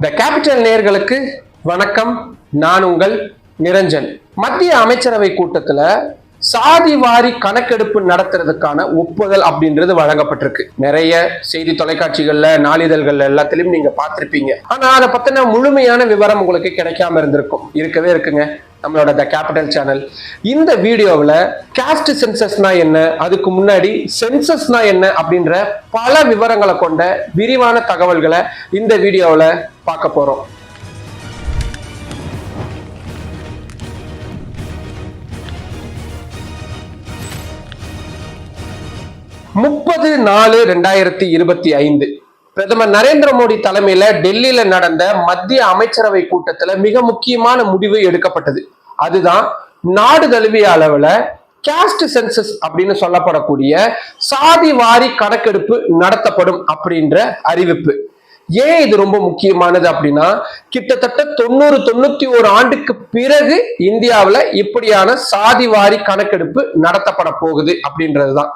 The capital நேயர்களுக்கு வணக்கம். நான் உங்கள் நிரஞ்சன். மத்திய அமைச்சரவை கூட்டத்துல சாதி வாரி கணக்கெடுப்பு நடத்துறதுக்கான ஒப்புதல் அப்படின்றது வழங்கப்பட்டிருக்கு. நிறைய செய்தி தொலைக்காட்சிகள்ல, நாளிதழ்கள்ல எல்லாத்திலும் நீங்க பார்த்திருப்பீங்க. ஆனா அதை பத்தின முழுமையான விவரம் உங்களுக்கு கிடைக்காம இருந்திருக்கும். இருக்கவே இருக்குங்க நம்மளோட த கேபிட்டல் சேனல். இந்த வீடியோவில் காஸ்ட் சென்சஸ்னா என்ன, அதுக்கு முன்னாடி சென்சஸ்னா என்ன அப்படின்ற பல விவரங்களை கொண்ட விரிவான தகவல்களை இந்த வீடியோவில் பார்க்க போறோம். முப்பது 4/2025 பிரதமர் நரேந்திர மோடி தலைமையில டெல்லியில நடந்த மத்திய அமைச்சரவை கூட்டத்துல மிக முக்கியமான முடிவு எடுக்கப்பட்டது. அதுதான் நாடு தழுவிய அளவுல காஸ்ட் சென்சஸ் அப்படின்னு சொல்லப்படக்கூடிய சாதி வாரி கணக்கெடுப்பு நடத்தப்படும் அப்படின்ற அறிவிப்பு. ஏன் இது ரொம்ப முக்கியமானது அப்படின்னா, கிட்டத்தட்ட 90-91 ஆண்டுக்கு பிறகு இந்தியாவில் இப்படியான சாதி வாரி கணக்கெடுப்பு நடத்தப்பட போகுது அப்படின்றதுதான்.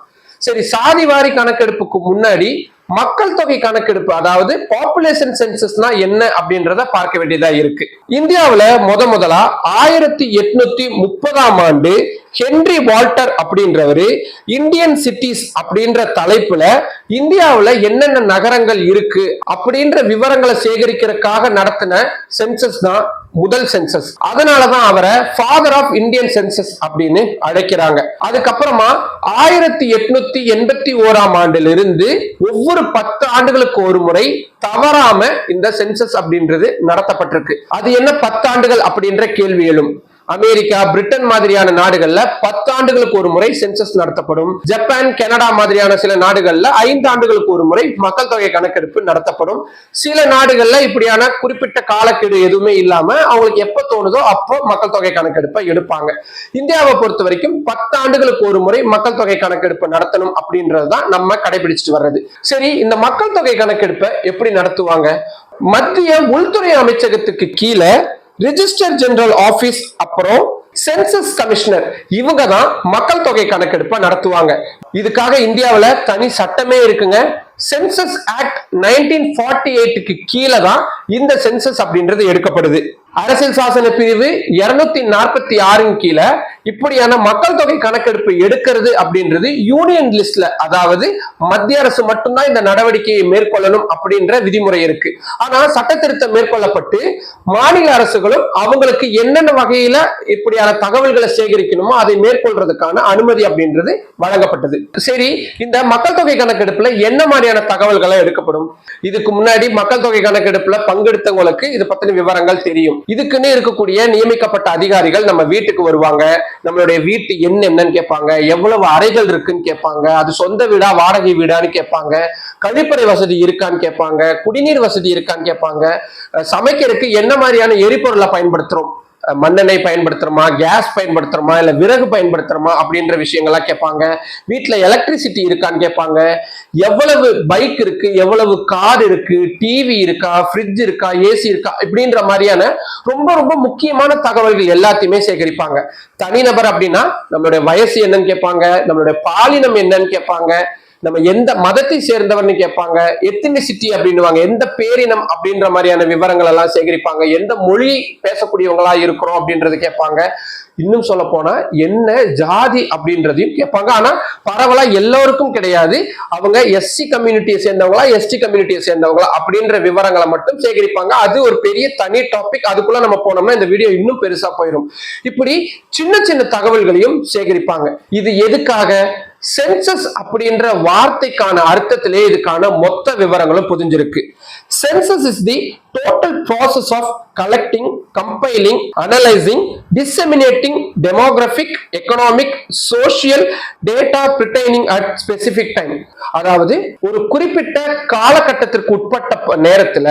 சரி, சாதி வாரி கணக்கெடுப்புக்கு முன்னாடி மக்கள் தொகை கணக்கெடுப்பு, அதாவது பாப்புலேஷன் சென்சஸ்னா என்ன அப்படின்றத பார்க்க வேண்டியதா இருக்கு. இந்தியாவில் முதலா 1830ஆம் ஆண்டு ஹென்றி வால்டர் அப்படின்றவரு இந்தியன் சிட்டிஸ் அப்படின்ற தலைப்புல இந்தியாவில் என்னென்ன நகரங்கள் இருக்கு அப்படின்ற விவரங்களை சேகரிக்கிறதுக்காக நடத்தின சென்சஸ் தான் முதல் சென்சஸ். அதனாலதான் அவரை ஃபாதர் ஆஃப் இந்தியன் சென்சஸ் அப்படின்னு அழைக்கிறாங்க. அதுக்கப்புறமா 1881ஆம் ஆண்டுல இருந்து ஒவ்வொரு 10 ஆண்டுகளுக்கு ஒரு முறை தவறாம இந்த சென்சஸ் அப்படின்றது நடத்தப்பட்டிருக்கு. அது என்ன 10 ஆண்டுகள் அப்படின்ற கேள்வி எழும். அமெரிக்கா, பிரிட்டன் மாதிரியான நாடுகள்ல 10 ஆண்டுகளுக்கு ஒரு முறை சென்சஸ் நடத்தப்படும். ஜப்பான், கனடா மாதிரியான சில நாடுகள்ல 5 ஆண்டுகளுக்கு ஒரு முறை மக்கள் தொகை கணக்கெடுப்பு நடத்தப்படும். சில நாடுகள்ல இப்படியான குறிப்பிட்ட காலக்கெடு எதுவுமே இல்லாம அவங்களுக்கு எப்ப தோணுதோ அப்போ மக்கள் தொகை கணக்கெடுப்பை எடுப்பாங்க. இந்தியாவை பொறுத்த வரைக்கும் 10 ஆண்டுகளுக்கு ஒரு முறை மக்கள் தொகை கணக்கெடுப்பு நடத்தணும் அப்படின்றதுதான் நம்ம கடைபிடிச்சிட்டு வர்றது. சரி, இந்த மக்கள் தொகை கணக்கெடுப்பை எப்படி நடத்துவாங்க? மத்திய உள்துறை அமைச்சகத்துக்கு கீழே ரிஜிஸ்டர் ஜெனரல் ஆபீஸ், அப்புறம் சென்சஸ் கமிஷனர், இவங்க தான் மக்கள் தொகை கணக்கெடுப்பை நடத்துவாங்க. இதுக்காக இந்தியாவில் தனி சட்டமே இருக்குங்க. சென்சஸ் ஆக்ட் 1948க்கு கீழே தான் இந்த சென்சஸ் அப்படின்றது எடுக்கப்படுது. அரசியல் சாசன பிரிவு 246 கீழே இப்படியான மக்கள் தொகை கணக்கெடுப்பு எடுக்கிறது அப்படின்றது யூனியன் லிஸ்ட்ல, அதாவது மத்திய அரசு மட்டும்தான் இந்த நடவடிக்கையை மேற்கொள்ளணும் அப்படின்ற விதிமுறை இருக்கு. ஆனா சட்ட திருத்தம் மேற்கொள்ளப்பட்டு மாநில அரசுகளும் அவங்களுக்கு என்னென்ன வகையில இப்படியான தகவல்களை சேகரிக்கணுமோ அதை மேற்கொள்றதுக்கான அனுமதி அப்படின்றது வழங்கப்பட்டது. சரி, இந்த மக்கள் தொகை கணக்கெடுப்புல என்ன மாதிரியான தகவல்களை எடுக்கப்படும்? இதுக்கு முன்னாடி மக்கள் தொகை கணக்கெடுப்புல பங்கெடுத்தவங்களுக்கு இது பத்தின விவரங்கள் தெரியும். இதுக்குன்னு இருக்கக்கூடிய நியமிக்கப்பட்ட அதிகாரிகள் நம்ம வீட்டுக்கு வருவாங்க. நம்மளுடைய வீட்டு என்னன்னு கேட்பாங்க, எவ்வளவு அறைகள் இருக்குன்னு கேட்பாங்க, அது சொந்த வீடா வாடகை வீடான்னு கேட்பாங்க, கழிப்பறை வசதி இருக்கான்னு கேட்பாங்க, குடிநீர் வசதி இருக்கான்னு கேட்பாங்க, சமைக்கிறதுக்கு என்ன மாதிரியான எரிபொருளை பயன்படுத்துறோம், மண்ணெண்ணெய் பயன்படுத்துறோமா, கேஸ் பயன்படுத்துறோமா, இல்ல விறகு பயன்படுத்துறோமா அப்படின்ற விஷயங்கள்லாம் கேட்பாங்க. வீட்டுல எலக்ட்ரிசிட்டி இருக்கான்னு கேட்பாங்க, எவ்வளவு பைக் இருக்கு, எவ்வளவு கார் இருக்கு, டிவி இருக்கா, ஃப்ரிட்ஜ் இருக்கா, ஏசி இருக்கா, இப்படின்ற மாதிரியான ரொம்ப ரொம்ப முக்கியமான தகவல்கள் எல்லாத்தையுமே சேகரிப்பாங்க. தனிநபர் அப்படின்னா நம்மளுடைய வயசு என்னன்னு கேட்பாங்க, நம்மளுடைய பாலினம் என்னன்னு கேட்பாங்க, நம்ம எந்த மதத்தை சேர்ந்தவர்னு கேட்பாங்க, எத்தனிசிட்டி அப்படின்னுவாங்க, எந்த பேரினம் அப்படின்ற மாதிரியான விவரங்கள் எல்லாம் சேகரிப்பாங்க, எந்த மொழி பேசக்கூடியவங்களா இருக்கிறோம் அப்படின்றது கேட்பாங்க. இன்னும் சொல்ல போனா என்ன ஜாதி அப்படின்றதையும் கேட்பாங்க. ஆனா பரவலா எல்லோருக்கும் கிடையாது. அவங்க எஸ்சி கம்யூனிட்டியை சேர்ந்தவங்களா, எஸ்டி கம்யூனிட்டியை சேர்ந்தவங்களா அப்படின்ற விவரங்களை மட்டும் சேகரிப்பாங்க. அது ஒரு பெரிய தனி டாபிக். அதுக்குள்ள நம்ம போனோம்னா இந்த வீடியோ இன்னும் பெருசா போயிடும். இப்படி சின்ன சின்ன தகவல்களையும் சேகரிப்பாங்க. இது எதுக்காக? சென்சஸ் அப்படின்ற வார்த்தைக்கான அர்த்தத்திலே இதுக்கான மொத்த விவரங்களும் புதிஞ்சிருக்கு. Census is the total process of collecting, compiling, analyzing, disseminating demographic, economic, social data pertaining at specific time. அதாவது ஒரு குறிப்பிட்ட காலகட்டத்திற்கு உட்பட்ட நேரத்துல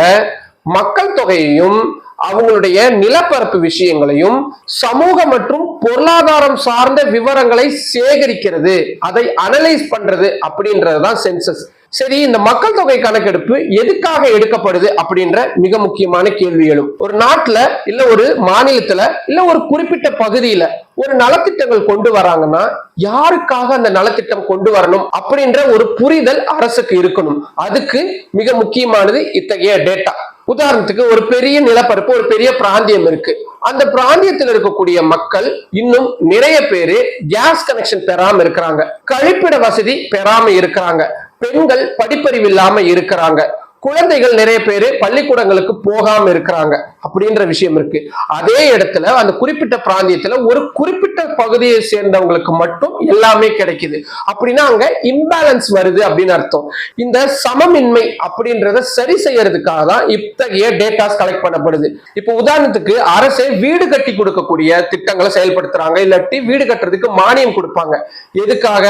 மக்கள் தொகையையும் அவங்களுடைய நிலப்பரப்பு விஷயங்களையும் சமூக மற்றும் பொருளாதாரம் சார்ந்த விவரங்களை சேகரிக்கிறது, அதை அனலைஸ் பண்றது அப்படின்றதுதான் சென்சஸ். சரி, இந்த மக்கள் தொகை கணக்கெடுப்பு எதுக்காக எடுக்கப்படுது அப்படின்ற மிக முக்கியமான கேள்வி எழும். ஒரு நாட்டுல இல்ல ஒரு மாநிலத்துல இல்ல ஒரு குறிப்பிட்ட பகுதியில ஒரு நலத்திட்டங்கள் கொண்டு வராங்கன்னா யாருக்காக அந்த நலத்திட்டம் கொண்டு வரணும் அப்படின்ற ஒரு புரிதல் அரசுக்கு இருக்கணும். அதுக்கு மிக முக்கியமானது இத்தகைய டேட்டா. உதாரணத்துக்கு ஒரு பெரிய நிலப்பரப்பு, ஒரு பெரிய பிராந்தியம் இருக்கு. அந்த பிராந்தியத்தில் இருக்கக்கூடிய மக்கள் இன்னும் நிறைய பேரு கேஸ் கனெக்ஷன் பெறாம இருக்கிறாங்க, கழிப்பிட வசதி பெறாம இருக்கிறாங்க, பெண்கள் படிப்பறிவு இல்லாம இருக்கிறாங்க, குழந்தைகள் நிறைய பேரு பள்ளிக்கூடங்களுக்கு போகாம இருக்கிறாங்க அப்படின்ற விஷயம் இருக்கு. அதே இடத்துல அந்த குறிப்பிட்ட பிராந்தியத்துல ஒரு குறிப்பிட்ட பகுதியை சேர்ந்தவங்களுக்கு மட்டும் எல்லாமே கிடைக்குது. அப்படின்னா அங்க இம்பேலன்ஸ் வருது அப்படின்னு அர்த்தம். இந்த சமமின்மை அப்படின்றத சரி செய்யறதுக்காக தான் இத்தகைய டேட்டாஸ் கலெக்ட் பண்ணப்படுது. இப்போ உதாரணத்துக்கு அரசே வீடு கட்டி கொடுக்கக்கூடிய திட்டங்களை செயல்படுத்துறாங்க, இல்லாட்டி வீடு கட்டுறதுக்கு மானியம் கொடுப்பாங்க. எதுக்காக?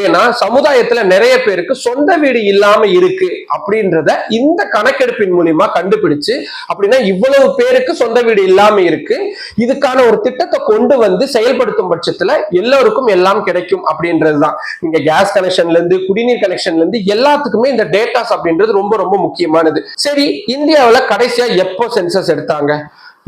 ஏன்னா சமுதாயத்துல நிறைய பேருக்கு சொந்த வீடு இல்லாம இருக்கு அப்படின்றத இந்த கணக்கெடுப்பின் மூலியமா கண்டுபிடிச்சு, அப்படின்னா இவ்வளவு பேருக்கு சொந்த வீடு இல்லாம இருக்கு, இதுக்கான ஒரு திட்டத்தை கொண்டு வந்து செயல்படுத்தும் பட்சத்துல எல்லோருக்கும் எல்லாம் கிடைக்கும் அப்படின்றதுதான். இங்க கேஸ் கனெக்ஷன்ல இருந்து குடிநீர் கனெக்ஷன்ல இருந்து எல்லாத்துக்குமே இந்த டேட்டாஸ் அப்படின்றது ரொம்ப ரொம்ப முக்கியமானது. சரி, இந்தியாவில கடைசியா எப்போ சென்சஸ் எடுத்தாங்க?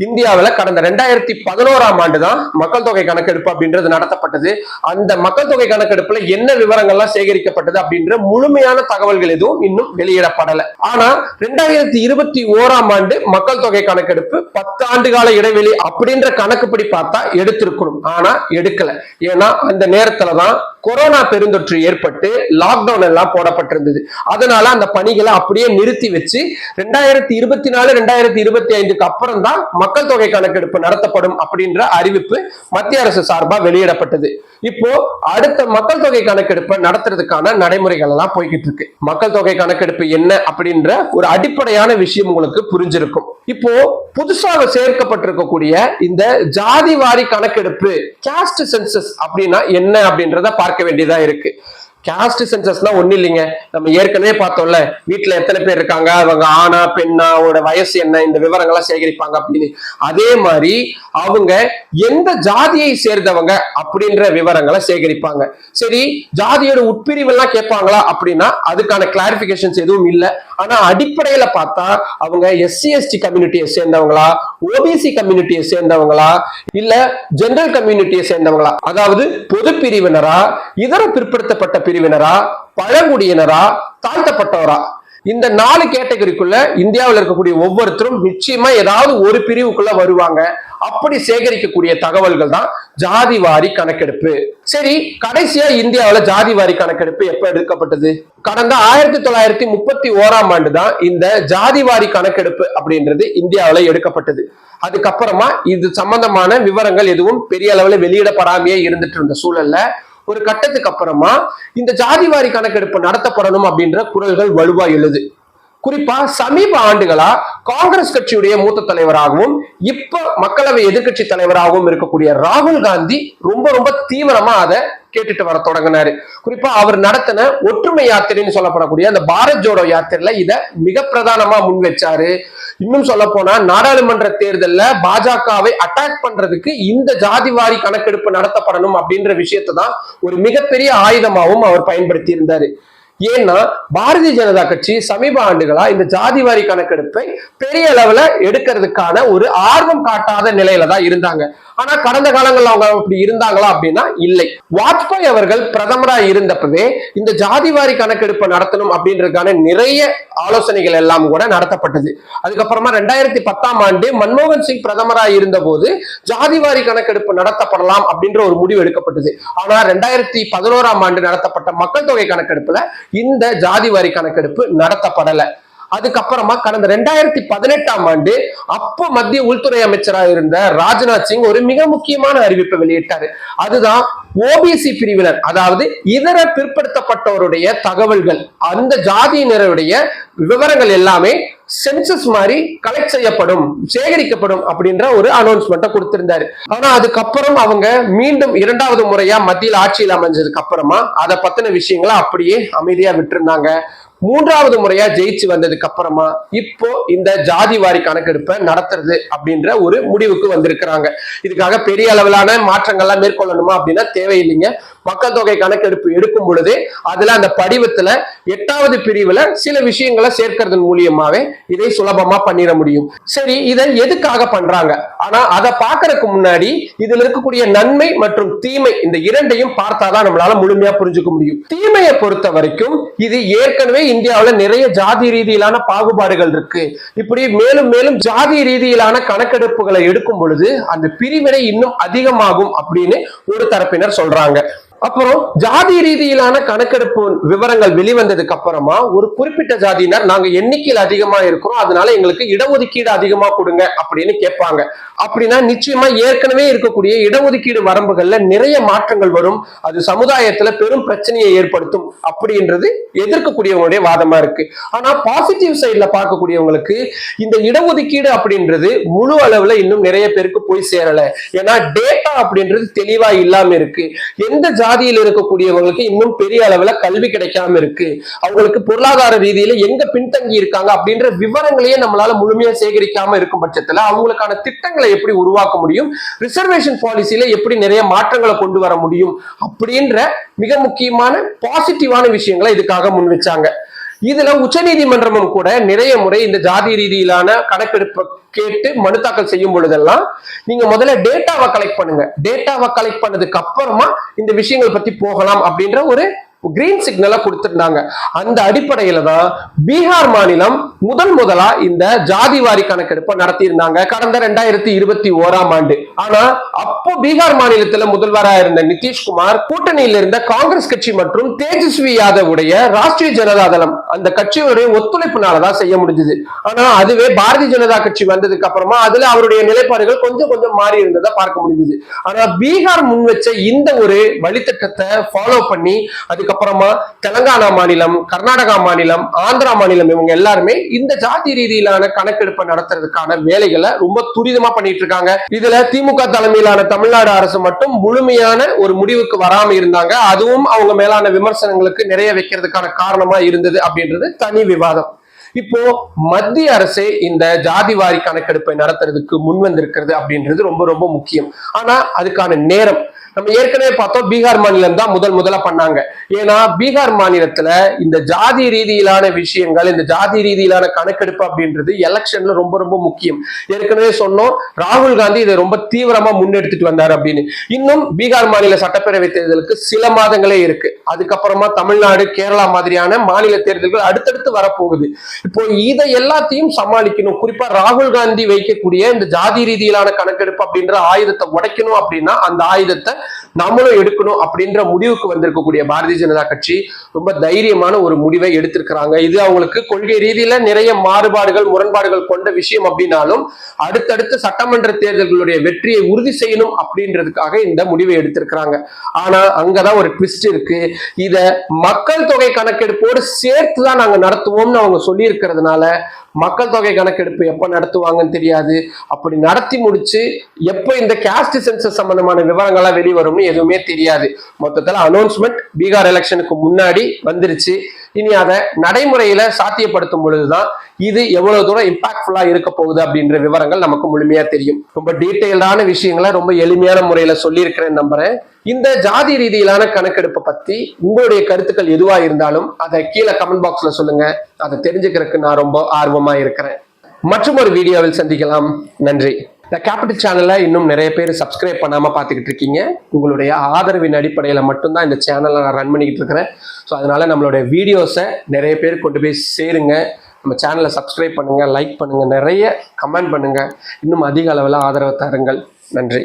இந்தியாவில் கடந்த 2011ஆம் ஆண்டு தான் மக்கள் தொகை கணக்கெடுப்பு அப்படின்றது நடத்தப்பட்டது. அந்த மக்கள் தொகை கணக்கெடுப்புல என்ன விவரங்கள்லாம் சேகரிக்கப்பட்டது அப்படின்ற முழுமையான தகவல்கள் எதுவும் இன்னும் வெளியிடப்படல. ஆனா 2021ஆம் ஆண்டு மக்கள் தொகை கணக்கெடுப்பு 10 ஆண்டு கால இடைவெளி அப்படின்ற கணக்குப்படி பார்த்தா எடுத்திருக்கணும், ஆனா எடுக்கல. ஏன்னா அந்த நேரத்துலதான் கொரோனா பெருந்தொற்று ஏற்பட்டு லாக்டவுன் எல்லாம் போடப்பட்டிருந்தது. அதனால அந்த பணிகளை அப்படியே நிறுத்தி வச்சு 2024 2025க்கு அப்புறம் தான் மக்கள் தொகை கணக்கெடுப்பு நடத்தப்படும் அப்படின்ற அறிவிப்பு மத்திய அரசு சார்பா வெளியிடப்பட்டது. இப்போ அடுத்த மக்கள் தொகை கணக்கெடுப்பை நடத்துறதுக்கான நடைமுறைகள் எல்லாம் போய்கிட்டு இருக்கு. மக்கள் தொகை கணக்கெடுப்பு என்ன அப்படின்ற ஒரு அடிப்படையான விஷயம் உங்களுக்கு புரிஞ்சிருக்கும். இப்போ புதுசாக சேர்க்கப்பட்டிருக்கக்கூடிய இந்த ஜாதி வாரி கணக்கெடுப்பு, காஸ்ட் சென்சஸ் அப்படின்னா என்ன அப்படின்றத பார்க்க வேண்டியதா இருக்கு. காஸ்ட் சென்சஸ்னா ஒண்ணு இல்லைங்க, நம்ம ஏற்கனவே பார்த்தோம்ல, வீட்டுல எத்தனை பேர் இருக்காங்க, அவங்க ஆணா பெண்ணா, அவங்களோட வயசு என்ன, இந்த விவரங்கள்லாம் சேகரிப்பாங்க அப்படின்னு. அதே மாதிரி அவங்க எந்த ஜாதியை சேர்ந்தவங்க அப்படின்ற விவரங்களை சேகரிப்பாங்க. சரி, ஜாதியோட உட்பிரிவு எல்லாம் கேட்பாங்களா அப்படின்னா அதுக்கான கிளாரிபிகேஷன்ஸ் எதுவும் இல்லை. ஆனா அடிப்படையில பார்த்தா அவங்க எஸ்சி எஸ்டி கம்யூனிட்டியை சேர்ந்தவங்களா, ஓபிசி கம்யூனிட்டியை சேர்ந்தவங்களா, இல்ல ஜெனரல் கம்யூனிட்டியை சேர்ந்தவங்களா, அதாவது பொது பிரிவினரா, இதர பிற்படுத்தப்பட்ட பிரிவினரா, பழங்குடியினரா, தாழ்த்தப்பட்டவரா, இந்த 4 கேட்டகரிக்குள்ள இந்தியாவில் இருக்கக்கூடிய ஒவ்வொருத்தரும் நிச்சயமா ஏதாவது ஒரு பிரிவுக்குள்ள வருவாங்க. அப்படி சேகரிக்கக்கூடிய தகவல்கள் தான் ஜாதி வாரி கணக்கெடுப்பு. சரி, கடைசியா இந்தியாவில் ஜாதி வாரி கணக்கெடுப்பு எப்ப எடுக்கப்பட்டது? கடந்த 1931ஆம் ஆண்டு தான் இந்த ஜாதி வாரி கணக்கெடுப்பு அப்படின்றது இந்தியாவில் எடுக்கப்பட்டது. அதுக்கப்புறமா இது சம்பந்தமான விவரங்கள் எதுவும் பெரிய அளவில் வெளியிடப்படாமையே இருந்துட்டு இருந்த சூழல்ல ஒரு கட்டத்துக்கு அப்புறமா இந்த ஜாதிவாரி கணக்கெடுப்பு நடத்தப்படணும் அப்படின்ற குரல்கள் வலுவா எழுது. குறிப்பா சமீப ஆண்டுகளா காங்கிரஸ் கட்சியுடைய மூத்த தலைவராகவும் இப்ப மக்களவை எதிர்கட்சி தலைவராகவும் இருக்கக்கூடிய ராகுல் காந்தி ரொம்ப ரொம்ப தீவிரமா அதை கேட்டுட்டு வர தொடங்கினாரு. குறிப்பா அவர் நடத்தின ஒற்றுமை யாத்திரைன்னு சொல்லப்படக்கூடிய அந்த பாரத் ஜோடோ யாத்திரையில இத மிக பிரதானமா முன் வச்சாரு. இன்னும் சொல்ல போனா நாடாளுமன்ற தேர்தல்ல பாஜகவை அட்டாக் பண்றதுக்கு இந்த ஜாதிவாரி கணக்கெடுப்பு நடத்தப்படணும் அப்படின்ற விஷயத்தை தான் ஒரு மிகப்பெரிய ஆயுதமாகவும் அவர் பயன்படுத்தி இருந்தாரு. ஏன்னா பாரதிய ஜனதா கட்சி சமீப ஆண்டுகளா இந்த ஜாதிவாரி கணக்கெடுப்பை பெரிய அளவுல எடுக்கிறதுக்கான ஒரு ஆர்வம் காட்டாத நிலையில தான் இருந்தாங்க. ஆனா கடந்த காலங்கள்ல அவங்க அப்படி இருந்தாங்களா அப்படின்னா இல்லை. வாஜ்பாய் அவர்கள் பிரதமரா இருந்தப்பவே இந்த ஜாதிவாரி கணக்கெடுப்பை நடத்தணும் அப்படின்றதுக்கான நிறைய ஆலோசனைகள் எல்லாம் கூட நடத்தப்பட்டது. அதுக்கப்புறமா 2010ஆம் ஆண்டு மன்மோகன் சிங் பிரதமரா இருந்த போது ஜாதிவாரி கணக்கெடுப்பு நடத்தப்படலாம் அப்படின்ற ஒரு முடிவு எடுக்கப்பட்டது. ஆனா 2011ஆம் ஆண்டு நடத்தப்பட்ட மக்கள் தொகை கணக்கெடுப்புல இந்த ஜாதிவாரி கணக்கெடுப்பு நடத்தப்படல. அதுக்கப்புறமா கடந்த 2018ஆம் ஆண்டு அப்போ மத்திய உள்துறை அமைச்சராக இருந்த ராஜ்நாத் சிங் ஒரு மிக முக்கியமான அறிவிப்பை வெளியிட்டாரு. அதுதான் ஓபிசி பிரிவினர், அதாவது இதர பிற்படுத்தப்பட்டவருடைய தகவல்கள், அந்த ஜாதியினருடைய விவரங்கள் எல்லாமே சென்சஸ் மாதிரி கலெக்ட் செய்யப்படும், சேகரிக்கப்படும் அப்படின்ற ஒரு அனௌன்ஸ்மெண்ட்டை கொடுத்திருந்தாரு. ஆனா அதுக்கப்புறம் அவங்க மீண்டும் 2வது முறையா மத்தியில் ஆட்சியில் அமைஞ்சதுக்கு அப்புறமா அதை பத்தின விஷயங்களை அப்படியே அமைதியா விட்டுருந்தாங்க. 3வது முறையா ஜெயிச்சு வந்ததுக்கு அப்புறமா இப்போ இந்த ஜாதிவாரி கணக்கெடுப்பை நடத்துறது அப்படின்ற ஒரு முடிவுக்கு வந்திருக்கிறாங்க. இதுக்காக பெரிய அளவிலான மாற்றங்கள்லாம் மேற்கொள்ளணுமா அப்படின்னா தேவையில்லைங்க. மக்கள் தொகை கணக்கெடுப்பு எடுக்கும் பொழுது அதுல அந்த படிவத்துல 8வது பிரிவுல சில விஷயங்களை சேர்க்கறது மூலியமாவே இதை சுலபமா பண்ணிட முடியும். சரி, இதை எதுக்காக பண்றாங்க? ஆனா அதை பார்க்கறதுக்கு முன்னாடி இதுல இருக்கக்கூடிய நன்மை மற்றும் தீமை இந்த இரண்டையும் பார்த்தாதான் நம்மளால முழுமையா புரிஞ்சுக்க முடியும். தீமையை பொறுத்த வரைக்கும் இது ஏற்கனவே இந்தியாவுல நிறைய ஜாதி ரீதியிலான பாகுபாடுகள் இருக்கு. இப்படி மேலும் மேலும் ஜாதி ரீதியிலான கணக்கெடுப்புகளை எடுக்கும் பொழுது அந்த பிரிவினை இன்னும் அதிகமாகும் அப்படின்னு ஒரு தரப்பினர் சொல்றாங்க. அப்புறம் ஜாதி ரீதியிலான கணக்கெடுப்பு விவரங்கள் வெளிவந்ததுக்கு அப்புறமா ஒரு குறிப்பிட்ட ஜாதியினர் நாங்க எண்ணிக்கையில் அதிகமா இருக்கிறோம், அதனால எங்களுக்கு இடஒதுக்கீடு அதிகமா கொடுங்க அப்படின்னு கேட்பாங்க. அப்படின்னா நிச்சயமா ஏற்கனவே இருக்கக்கூடிய இடஒதுக்கீடு வரம்புகள்ல நிறைய மாற்றங்கள் வரும், அது சமுதாயத்துல பெரும் பிரச்சனையை ஏற்படுத்தும் அப்படின்றது எதிர்க்கக்கூடியவங்களுடைய வாதமா இருக்கு. ஆனா பாசிட்டிவ் சைட்ல பார்க்கக்கூடியவங்களுக்கு இந்த இடஒதுக்கீடு அப்படின்றது முழு அளவுல இன்னும் நிறைய பேருக்கு போய் சேரல. ஏன்னா டேட்டா அப்படின்றது தெளிவா இல்லாம இருக்கு. எந்த ஜாதியில் இருக்கக்கூடியவங்களுக்கு இன்னும் பெரிய அளவுல கல்வி கிடைக்காம இருக்கு, அவங்களுக்கு பொருளாதார ரீதியில எங்க பின்தங்கி இருக்காங்க அப்படின்ற விவரங்களையே நம்மளால முழுமையா சேகரிக்காம இருக்கும் பட்சத்துல அவங்களுக்கான திட்டங்களை எப்படி உருவாக்க முடியும், ரிசர்வேஷன் பாலிசியில எப்படி நிறைய மாற்றங்களை கொண்டு வர முடியும் அப்படின்ற மிக முக்கியமான பாசிட்டிவான விஷயங்களை இதுக்காக முன் வச்சாங்க. இதுல உச்சநீதிமன்றமும் கூட நிறைய முறை இந்த ஜாதி ரீதியிலான கணக்கெடுப்பு கேட்டு மனு தாக்கல் செய்யும் பொழுதெல்லாம் நீங்க முதல்ல டேட்டாவை கலெக்ட் பண்ணுங்க, டேட்டாவை கலெக்ட் பண்ணதுக்கு அப்புறமா இந்த விஷயங்கள் பத்தி போகலாம் அப்படின்ற ஒரு கிரீன் சிக்னலா கொடுத்திருந்தாங்க. அந்த அடிப்படையில தான் பீகார் மாநிலம் முதலா இந்த ஜாதிவாரி கணக்கெடுப்பை நடத்தி இருந்தாங்க கடந்த 2021ஆம் ஆண்டு. ஆனா அப்போ பீகார் மாநிலத்துல முதல்வராக இருந்த நிதிஷ்குமார் கூட்டணியில் இருந்த காங்கிரஸ் கட்சி மற்றும் தேஜஸ்வி யாதவ் உடைய ராஷ்டிரிய ஜனதா தளம் அந்த கட்சியுடைய ஒத்துழைப்புனாலதான் செய்ய முடிஞ்சது. ஆனா அதுவே பாரதிய ஜனதா கட்சி வந்ததுக்கு அப்புறமா அதுல அவருடைய நிலைப்பாடுகள் கொஞ்சம் கொஞ்சம் மாறி இருந்ததை பார்க்க முடிஞ்சது. ஆனா பீகார் முன் வச்ச இந்த ஒரு வழித்தட்டத்தை ஃபாலோ பண்ணி அதுக்கப்புறமா தெலங்கானா மாநிலம், கர்நாடகா மாநிலம், ஆந்திரா மாநிலம் இவங்க எல்லாருமே இந்த ஜாதி ரீதியிலான கணக்கெடுப்பை நடத்துறதுக்கான வேலைகளை ரொம்ப துரிதமா பண்ணிட்டு இருக்காங்க. இதுல திமுக தலைமையிலான தமிழ்நாடு அரசு மட்டும் முழுமையான ஒரு முடிவுக்கு வராம இருந்தாங்க. அதுவும் அவங்க மேலான விமர்சனங்களுக்கு நிறைய வைக்கிறதுக்கான காரணமா இருந்தது அப்படின்றது தனி விவாதம். இப்போ மத்திய அரசே இந்த ஜாதிவாரி கணக்கெடுப்பை நடத்துறதுக்கு முன் வந்திருக்கிறது அப்படின்றது ரொம்ப ரொம்ப முக்கியம். ஆனா அதுக்கான நேரம் நம்ம ஏற்கனவே பார்த்தோம், பீகார் மாநிலம் தான் முதல்ல பண்ணாங்க. ஏன்னா பீகார் மாநிலத்துல இந்த ஜாதி ரீதியிலான விஷயங்கள், இந்த ஜாதி ரீதியிலான கணக்கெடுப்பு அப்படின்றது எலெக்ஷன்ல ரொம்ப ரொம்ப முக்கியம். ஏற்கனவே சொன்னோம், ராகுல் காந்தி இதை ரொம்ப தீவிரமா முன்னெடுத்துட்டு வந்தார் அப்படின்னு. இன்னும் பீகார் மாநில சட்டப்பேரவை தேர்தலுக்கு சில மாதங்களே இருக்கு. அதுக்கப்புறமா தமிழ்நாடு, கேரளா மாதிரியான மாநில தேர்தல்கள் அடுத்தடுத்து வரப்போகுது. இப்போ இதை எல்லாத்தையும் சமாளிக்கணும். குறிப்பா ராகுல் காந்தி வைக்கக்கூடிய இந்த ஜாதி ரீதியிலான கணக்கெடுப்பு அப்படின்ற ஆயுதத்தை உடைக்கணும் அப்படின்னா அந்த ஆயுதத்தை நம்மளும் எடுக்கணும் அப்படின்ற முடிவுக்கு வந்திருக்கக்கூடிய பாரதிய ஜனதா கட்சி ரொம்ப தைரியமான ஒரு முடிவை எடுத்திருக்கிறாங்க. இது அவங்களுக்கு கொள்கை ரீதியில நிறைய மாறுபாடுகள், முரண்பாடுகள் கொண்ட விஷயம் அப்படின்னாலும் அடுத்தடுத்த சட்டமன்ற தேர்தல்களுடைய வெற்றியை உறுதி செய்யணும் அப்படின்றதுக்காக இந்த முடிவை எடுத்திருக்கிறாங்க. ஆனா அங்கதான் ஒரு ட்விஸ்ட் இருக்கு. இத மக்கள் தொகை கணக்கெடுப்போடு சேர்த்துதான் நாங்க நடத்துவோம்னு அவங்க சொல்லி இருக்கிறதுனால மக்கள் தொகை கணக்கெடுப்பு எப்ப நடத்துவாங்கன்னு தெரியாது. அப்படி நடத்தி முடிச்சு எப்ப இந்த காஸ்ட் சென்சஸ் சம்பந்தமான விவரங்கள்லாம் வெளிவரும்னு எதுவுமே தெரியாது. மொத்தத்துல அனௌன்ஸ்மெண்ட் பீகார் எலெக்ஷனுக்கு முன்னாடி வந்துருச்சு. இனி அதை நடைமுறையில சாத்தியப்படுத்தும் பொழுதுதான் இது எவ்வளவு தூரம் இம்பாக்ட்ஃபுல்லா இருக்க போகுது அப்படின்ற விவரங்கள் நமக்கு முழுமையா தெரியும். ரொம்ப டீட்டெயில்டான விஷயங்களை ரொம்ப எளிமையான முறையில சொல்லியிருக்கிறேன் நம்புறேன். இந்த ஜாதி ரீதியிலான கணக்கெடுப்பை பத்தி உங்களுடைய கருத்துக்கள் எதுவா இருந்தாலும் அதை கீழே கமெண்ட் பாக்ஸ்ல சொல்லுங்க. அதை தெரிஞ்சுக்கிறதுக்கு நான் ரொம்ப ஆர்வமா இருக்கிறேன். மற்றும் ஒரு வீடியோவில் சந்திக்கலாம். நன்றி. இந்த கேபிட்டல் சேனலை இன்னும் நிறைய பேர் சப்ஸ்கிரைப் பண்ணாம பார்த்துக்கிட்டு இருக்கீங்க. உங்களுடைய ஆதரவின் அடிப்படையில மட்டும்தான் இந்த சேனலை நான் ரன் பண்ணிக்கிட்டு இருக்கிறேன். ஸோ அதனால நம்மளுடைய வீடியோஸை நிறைய பேர் கொண்டு போய் சேருங்க. நம்ம சேனலை சப்ஸ்கிரைப் பண்ணுங்க, லைக் பண்ணுங்க, நிறைய கமெண்ட் பண்ணுங்க. இன்னும் அதிக அளவில் ஆதரவு தாருங்கள். நன்றி.